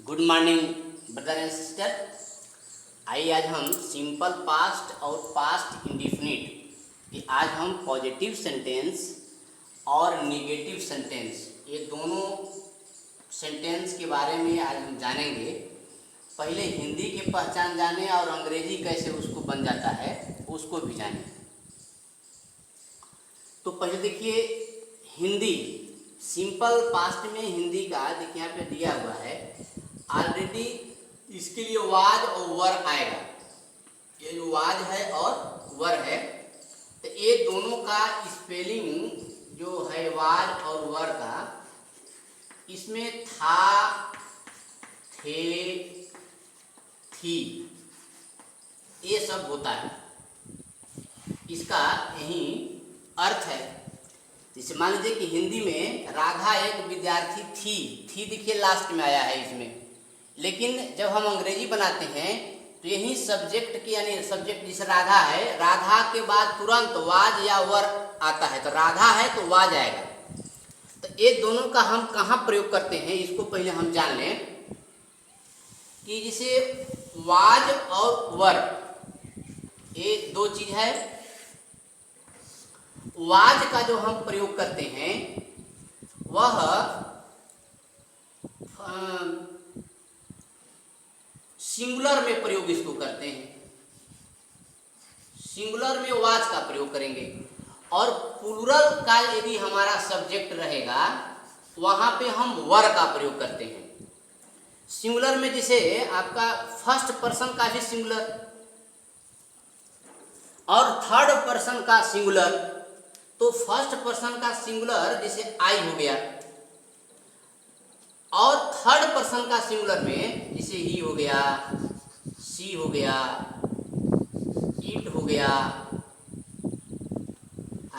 Good morning brother and sister. आइए आज हम सिंपल पास्ट और पास्ट इंडिफिनिट कि आज हम पॉजिटिव सेंटेंस और निगेटिव सेंटेंस ये दोनों सेंटेंस के बारे में आज हम जानेंगे। पहले हिंदी की पहचान जाने और अंग्रेजी कैसे उसको बन जाता है उसको भी जानें। तो पहले देखिए हिंदी सिंपल पास्ट में हिंदी का देखिए यहाँ पे दिया हुआ है ऑलरेडी। इसके लिए वाज और वर आएगा। ये जो वाज है और वर है तो ये दोनों का स्पेलिंग जो है वाज और वर का, इसमें था, थे, थी ये सब होता है। इसका यही अर्थ है। जैसे मान लीजिए कि हिंदी में राधा एक विद्यार्थी थी देखिए लास्ट में आया है इसमें। लेकिन जब हम अंग्रेजी बनाते हैं तो यही सब्जेक्ट की यानी सब्जेक्ट जैसे राधा है, राधा के बाद तुरंत वाज या वर आता है तो राधा है तो वाज आएगा। तो ये दोनों का हम कहाँ प्रयोग करते हैं इसको पहले हम जान लें कि जैसे वाज और वर ये दो चीज है। वाज का जो हम प्रयोग करते हैं वह सिंगुलर में प्रयोग इसको करते हैं। सिंगुलर में वाज का प्रयोग करेंगे और प्लूरल का यदि हमारा सब्जेक्ट रहेगा वहां पे हम वर का प्रयोग करते हैं। सिंगुलर में जैसे आपका फर्स्ट पर्सन का भी सिंगुलर और थर्ड पर्सन का सिंगुलर। तो फर्स्ट पर्सन का सिंगुलर जैसे आई हो गया और थर्ड पर्सन का सिंगुलर में जैसे ही हो गया, सी हो गया, इट हो गया,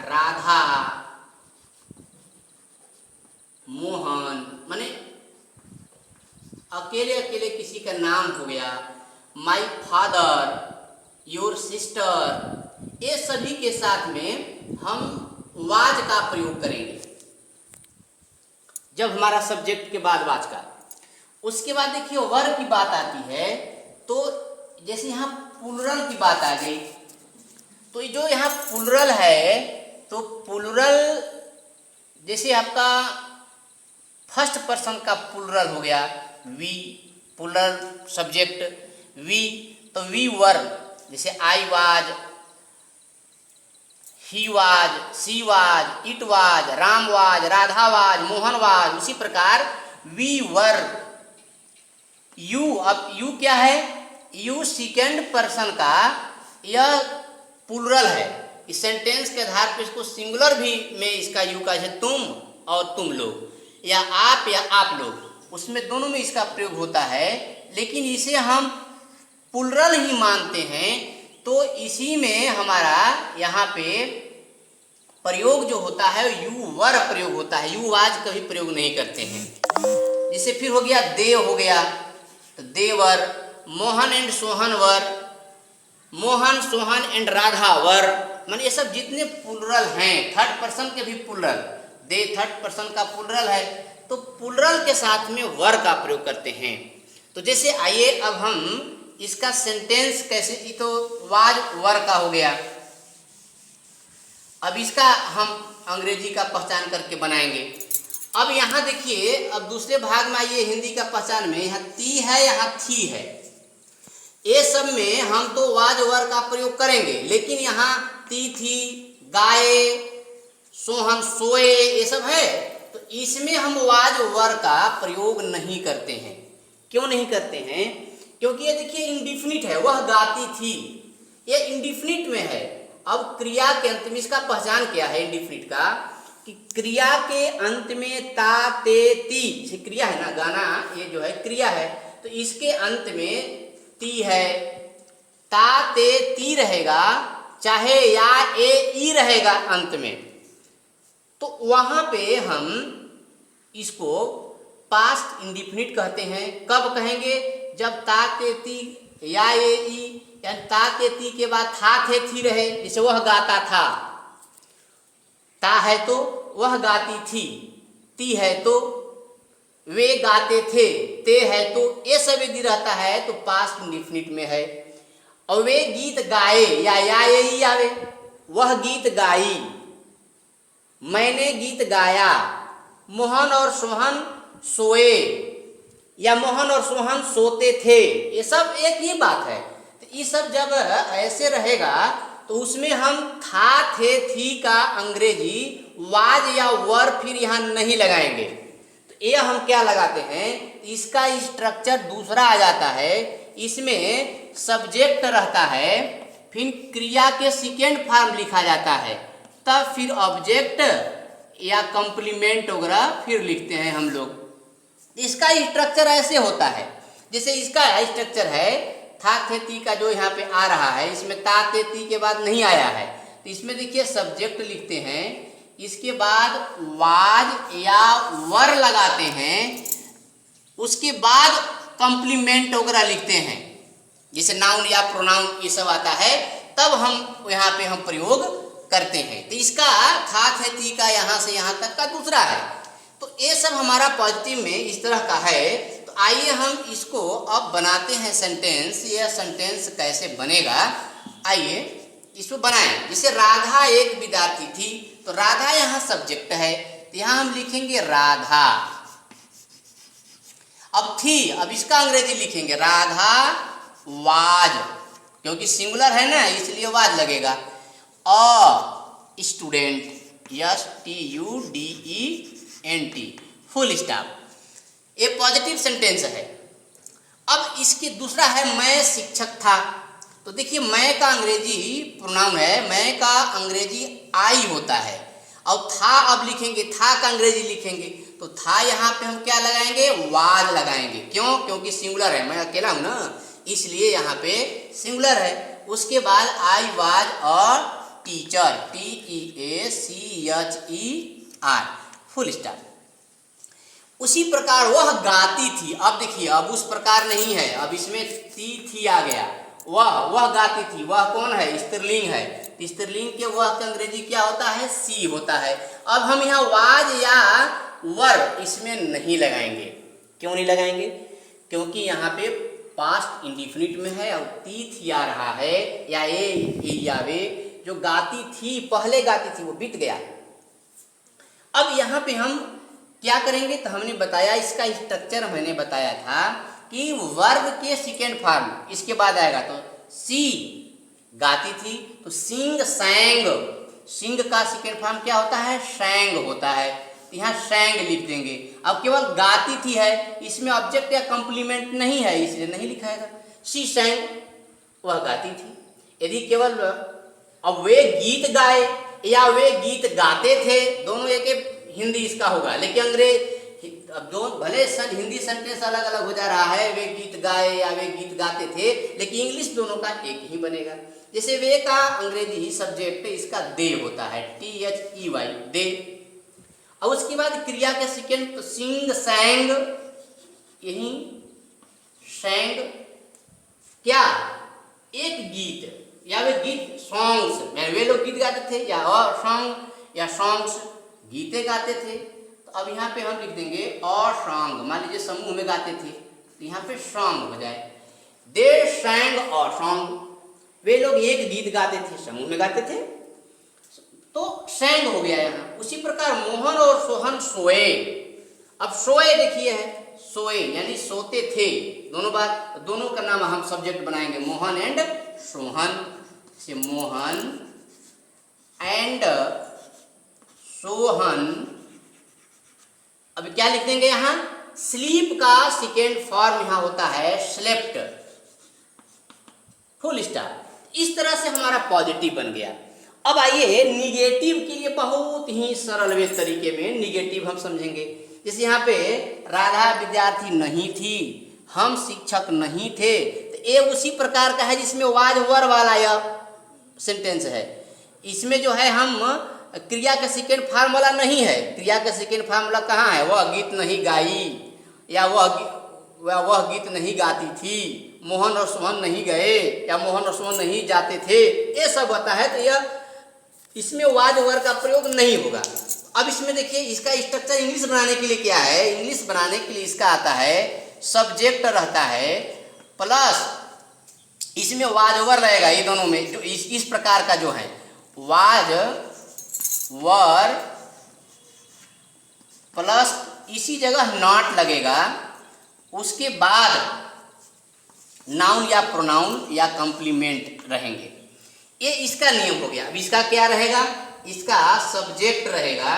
राधा, मोहन, माने अकेले अकेले किसी का नाम हो गया, माय फादर, योर सिस्टर, ये सभी के साथ में हम वाज का प्रयोग करेंगे जब हमारा सब्जेक्ट के बाद वाज का। उसके बाद देखिए वर की बात आती है तो जैसे यहाँ प्लूरल की बात आ गई तो जो यहाँ प्लूरल है तो प्लूरल जैसे आपका फर्स्ट पर्सन का प्लूरल हो गया वी, प्लूरल सब्जेक्ट वी, तो वी वर जैसे I was, he was, she was, it was, Ram was, Radha was, Mohan was. उसी प्रकार वी वर। यू, अब यू क्या है? यू सेकेंड पर्सन का यह प्लूरल है। इस सेंटेंस के आधार पर इसको सिंगुलर भी में इसका यू का है तुम और तुम लोग या आप लोग, उसमें दोनों में इसका प्रयोग होता है। लेकिन इसे हम प्लूरल ही मानते हैं तो इसी में हमारा यहाँ पे प्रयोग जो होता है यू वर प्रयोग होता है। यू वाज कभी प्रयोग नहीं करते हैं। जिससे फिर हो गया देव हो गया तो they were, Mohan and Sohan were, Mohan Sohan and Radha were. मान ये सब जितने प्लूरल हैं थर्ड पर्सन के भी प्लूरल, दे थर्ड पर्सन का प्लूरल है तो प्लूरल के साथ में वर का प्रयोग करते हैं। तो जैसे आइए अब हम इसका सेंटेंस कैसे, तो वाज वर का हो गया। अब इसका हम अंग्रेजी का पहचान करके बनाएंगे। अब यहाँ देखिए अब दूसरे भाग में आइए हिंदी का पहचान में, यहाँ ती है यहाँ थी है, ये सब में हम तो वाज वर का प्रयोग करेंगे। लेकिन यहाँ ती थी, गाये, सोहन सोए ये सब है तो इसमें हम वाज वर का प्रयोग नहीं करते हैं। क्यों नहीं करते हैं? क्योंकि ये देखिए इंडिफिनिट है, वह गाती थी, ये इंडिफिनिट में है। अब क्रिया के अंत में इसका पहचान क्या है इंडिफिनिट का कि क्रिया के अंत में ता, ते, ती, जैसे क्रिया है ना, गाना ये जो है क्रिया है तो इसके अंत में ती है, ता, ते, ती रहेगा, चाहे या ए ई रहेगा अंत में, तो वहां पे हम इसको पास्ट इंडिफिनिट कहते हैं। कब कहेंगे? जब ता, ते, ती या ए ई यानी ता, ते, ती के बाद था, थे, थी रहे। जैसे वह गाता था, ता है तो वह गाती थी, ती है तो वे गाते थे, ते है तो ये सब यदि रहता है तो पास्ट इंडेफिनिट में है। और वे गीत गाए या यही आवे, वह गीत गाई, मैंने गीत गाया, मोहन और सोहन सोए या मोहन और सोहन सोते थे, ये सब एक ही बात है। तो ये सब जब ऐसे रहेगा तो उसमें हम था, थे, थी का अंग्रेजी वाज या वर फिर यहाँ नहीं लगाएंगे। तो ये हम क्या लगाते हैं, इसका स्ट्रक्चर दूसरा आ जाता है। इसमें सब्जेक्ट रहता है, फिर क्रिया के सेकेंड फॉर्म लिखा जाता है, तब फिर ऑब्जेक्ट या कंप्लीमेंट वगैरह फिर लिखते हैं हम लोग। इसका स्ट्रक्चर ऐसे होता है, जैसे इसका स्ट्रक्चर है था थे ती का जो यहाँ पे आ रहा है, इसमें ता ते ती के बाद नहीं आया है। तो इसमें देखिए सब्जेक्ट लिखते हैं, इसके बाद वाज या वर लगाते हैं, उसके बाद कंप्लीमेंट वगैरह लिखते हैं, जैसे नाउन या प्रोनाउन ये सब आता है, तब हम यहाँ पे हम प्रयोग करते हैं। तो इसका था थे ती का यहाँ से यहाँ तक का दूसरा है। तो ये सब हमारा पॉजिटिव में इस तरह का है। तो आइए हम इसको अब बनाते हैं सेंटेंस। यह सेंटेंस कैसे बनेगा, आइए इसको बनाएं। जैसे राधा एक विद्यार्थी थी, तो राधा यहाँ सब्जेक्ट है, तो यहाँ हम लिखेंगे राधा। अब थी, अब इसका अंग्रेजी लिखेंगे राधा वाज, क्योंकि सिंगुलर है ना इसलिए वाज लगेगा। A student, STUDENT, full stop. ये पॉजिटिव सेंटेंस है। अब इसकी दूसरा है मैं शिक्षक था। तो देखिए मैं का अंग्रेजी प्रोनाउन है, मैं का अंग्रेजी आई होता है। अब था अब लिखेंगे, था का अंग्रेजी लिखेंगे, तो था यहाँ पे हम क्या लगाएंगे, वाज लगाएंगे। क्यों, क्योंकि सिंगुलर है, मैं अकेला हूँ ना, इसलिए यहाँ पे सिंगुलर है। उसके बाद आई वाज और टीचर, TEACHER, फुल स्टॉप। उसी प्रकार वह गाती थी। अब देखिए अब उस प्रकार नहीं है, अब इसमें थी आ गया। वह गाती थी, वह कौन है, स्त्रीलिंग है। स्त्रीलिंग के वह का अंग्रेजी क्या होता है, सी होता है। अब हम यहाँ वाज या वर इसमें नहीं लगाएंगे। क्यों नहीं लगाएंगे, क्योंकि यहाँ पे पास्ट इंडिफिनिट में है और थी आ रहा है या ये आवे। जो गाती थी, पहले गाती थी, वो बीत गया। अब यहाँ पे हम क्या करेंगे, तो हमने बताया इसका स्ट्रक्चर मैंने बताया था कि वर्ब के सेकेंड फॉर्म इसके बाद आएगा। तो सी गाती थी, तो सिंग सैंग, सिंग का सेकेंड फॉर्म क्या होता है, सैंग होता है। तो यहाँ सैंग लिख देंगे। अब केवल गाती थी है, इसमें ऑब्जेक्ट या कंप्लीमेंट नहीं है, इसलिए नहीं लिखाएगा। सी सैंग, वह गाती थी। यदि केवल अब वे गीत गाए या वे गीत गाते थे, दोनों एक हिंदी इसका होगा, लेकिन अंग्रेज अब दो भले हिंदी सेंटेंस अलग अलग हो जा रहा है, वे गीत गाए या वे गीत गाते थे, लेकिन इंग्लिश दोनों का एक ही बनेगा। जैसे वे का अंग्रेजी सब्जेक्ट इसका दे होता है, THEY, दे। और उसके बाद क्रिया के सेकेंड, तो सिंग सैंग, यही सैंग क्या, एक गीत या वे गीत सॉन्ग्स, वे लोग गीत गाते थे, या और सॉन्ग या सॉन्ग्स गीते गाते थे। तो अब यहाँ पे हम लिख देंगे और सॉन्ग, मान लीजिए समूह में गाते थे, तो यहाँ पे सॉन्ग हो जाए। दे सैंग और सॉन्ग, वे लोग एक गीत गाते थे, समूह में गाते थे, तो सैंग हो गया यहाँ। उसी प्रकार मोहन और सोहन सोए। अब सोए देखिए है, सोए यानी सोते थे, दोनों बात, दोनों का नाम हम सब्जेक्ट बनाएंगे, मोहन एंड सोहन। से मोहन एंड सोहन। अब क्या लिख देंगे यहाँ, स्लीप का सेकेंड फॉर्म यहाँ होता है स्लेप्ट, फुल स्टॉप। इस तरह से हमारा पॉजिटिव बन गया। अब आइए निगेटिव के लिए बहुत ही सरल वे तरीके में निगेटिव हम समझेंगे। जैसे यहाँ पे राधा विद्यार्थी नहीं थी, हम शिक्षक नहीं थे, तो ये उसी प्रकार का है जिसमें वाज वर वाला यह सेंटेंस है। इसमें जो है हम क्रिया का सेकेंड फार्मूला नहीं है। क्रिया का सेकेंड फार्मूला कहाँ है, वह गीत नहीं गाई या वह गीत नहीं गाती थी, मोहन और सोहन नहीं गए या मोहन और सोहन नहीं जाते थे, ये सब होता है। तो यह इसमें वाज वर का प्रयोग नहीं होगा। अब इसमें देखिए इसका स्ट्रक्चर इंग्लिश बनाने के लिए क्या है, इंग्लिश बनाने के लिए इसका आता है सब्जेक्ट रहता है प्लस इसमें वाज वर रहेगा, ये दोनों में जो इस प्रकार का जो है वाज वर प्लस इसी जगह नॉट लगेगा, उसके बाद नाउन या प्रोनाउन या कॉम्प्लीमेंट रहेंगे। ये इसका नियम हो गया। अब इसका क्या रहेगा, इसका सब्जेक्ट रहेगा।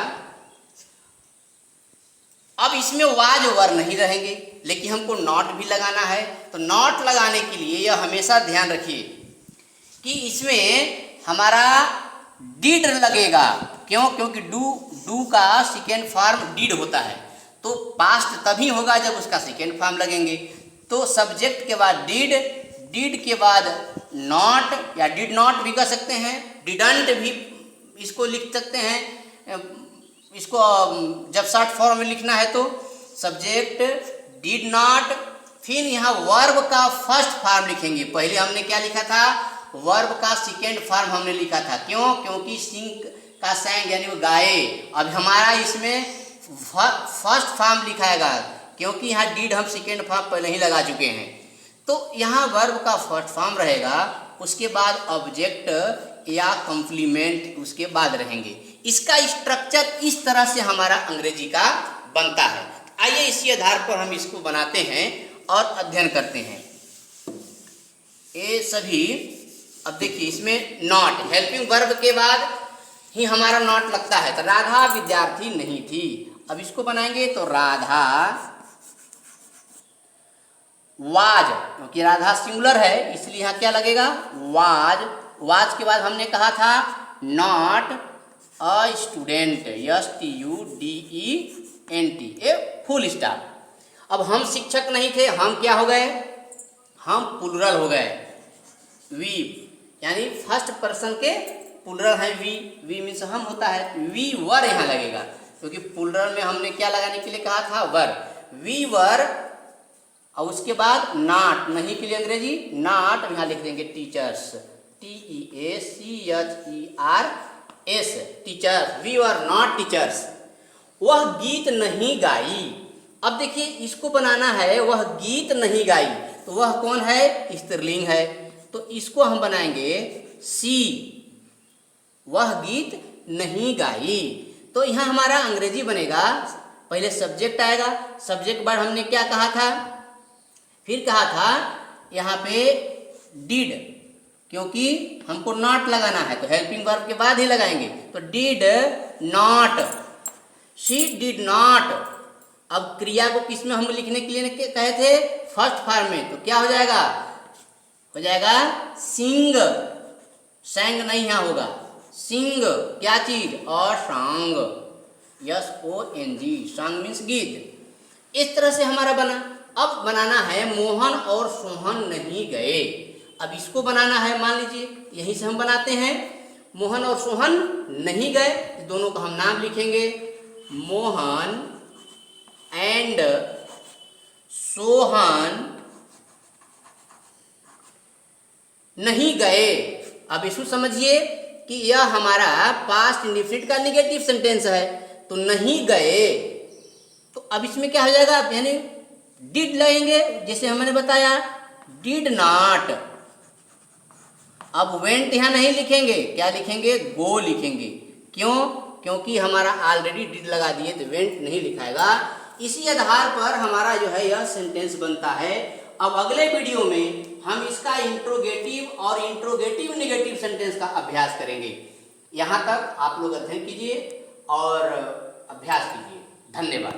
अब इसमें वाज वर नहीं रहेंगे, लेकिन हमको नॉट भी लगाना है। तो नॉट लगाने के लिए यह हमेशा ध्यान रखिए कि इसमें हमारा डिड लगेगा। क्यों? क्योंकि डू का सेकेंड फॉर्म डिड होता है, तो पास्ट तभी होगा जब उसका सेकेंड फॉर्म लगेंगे। तो सब्जेक्ट के बाद डिड, डिड के बाद नॉट या डिड नॉट भी कर सकते हैं, डिडंट भी इसको लिख सकते हैं। इसको जब शॉर्ट फॉर्म में लिखना है तो सब्जेक्ट डिड नॉट, फिर यहाँ वर्ब का फर्स्ट फॉर्म लिखेंगे। पहले हमने क्या लिखा था, वर्ब का सेकेंड फॉर्म हमने लिखा था। क्यों? क्योंकि सिंग का सैंग यानी वो गाए। अब हमारा इसमें फर्स्ट फॉर्म लिखाएगा, क्योंकि यहाँ डिड हम सेकेंड फॉर्म पहले ही लगा चुके हैं। तो यहाँ वर्ब का फर्स्ट फॉर्म रहेगा, उसके बाद ऑब्जेक्ट या कॉम्प्लीमेंट उसके बाद रहेंगे। इसका स्ट्रक्चर इस तरह से हमारा अंग्रेजी का बनता है। आइए इसी आधार पर हम इसको बनाते हैं और अध्ययन करते हैं। ये सभी, अब देखिए इसमें नॉट, हेल्पिंग वर्ब के बाद ही हमारा नॉट लगता है। तो राधा विद्यार्थी नहीं थी। अब इसको बनाएंगे तो राधा वाज, क्योंकि राधा सिंगुलर है इसलिए यहाँ क्या लगेगा, वाज। वाज के बाद हमने कहा था not a student, STUDENT, a full stop. अब हम शिक्षक नहीं थे, हम क्या हो गए, हम प्लुरल हो गए। वी यानी फर्स्ट पर्सन के प्लुरल है वी, वी मीन्स हम होता है। वी वर यहाँ लगेगा, क्योंकि प्लुरल में हमने क्या लगाने के लिए कहा था, वर। वी वर, और उसके बाद नॉट, नहीं के लिए अंग्रेजी नॉट यहाँ लिख देंगे teachers, TEACHERS, teachers. We were not teachers. वह गीत नहीं गाई। अब देखिए इसको बनाना है, वह गीत नहीं गाई, तो वह कौन है, स्त्रीलिंग है। तो इसको हम बनाएंगे सी, वह गीत नहीं गाई। तो यहाँ हमारा अंग्रेजी बनेगा, पहले सब्जेक्ट आएगा, सब्जेक्ट बाद हमने क्या कहा था, फिर कहा था यहाँ पे डिड, क्योंकि हमको नॉट लगाना है तो हेल्पिंग वर्ब के बाद ही लगाएंगे। तो did not, she did not. अब क्रिया को किस में हम लिखने के लिए कहे थे, फर्स्ट फॉर्म में, तो क्या हो जाएगा, हो जाएगा सिंग। सैंग नहीं यहाँ होगा, सिंग क्या चीज, और सॉन्ग, SONG, सॉन्ग मीन्स गीत। इस तरह से हमारा बना। अब बनाना है मोहन और सोहन नहीं गए। अब इसको बनाना है, मान लीजिए यहीं से हम बनाते हैं, मोहन और सोहन नहीं गए, दोनों का हम नाम लिखेंगे, मोहन एंड सोहन नहीं गए। अब इसको समझिए कि यह हमारा पास्ट इंडेफिनिट का निगेटिव सेंटेंस है, तो नहीं गए। तो अब इसमें क्या हो जाएगा, यानी डिड लगेंगे, जैसे हमने बताया डिड नॉट। अब वेंट यहाँ नहीं लिखेंगे, क्या लिखेंगे, गो लिखेंगे। क्यों? क्योंकि हमारा ऑलरेडी डिड लगा दिए, तो वेंट नहीं लिखाएगा। इसी आधार पर हमारा जो है यह सेंटेंस बनता है। अब अगले वीडियो में हम इसका इंट्रोगेटिव और इंट्रोगेटिव नेगेटिव सेंटेंस का अभ्यास करेंगे। यहाँ तक आप लोग अध्ययन कीजिए और अभ्यास कीजिए। धन्यवाद।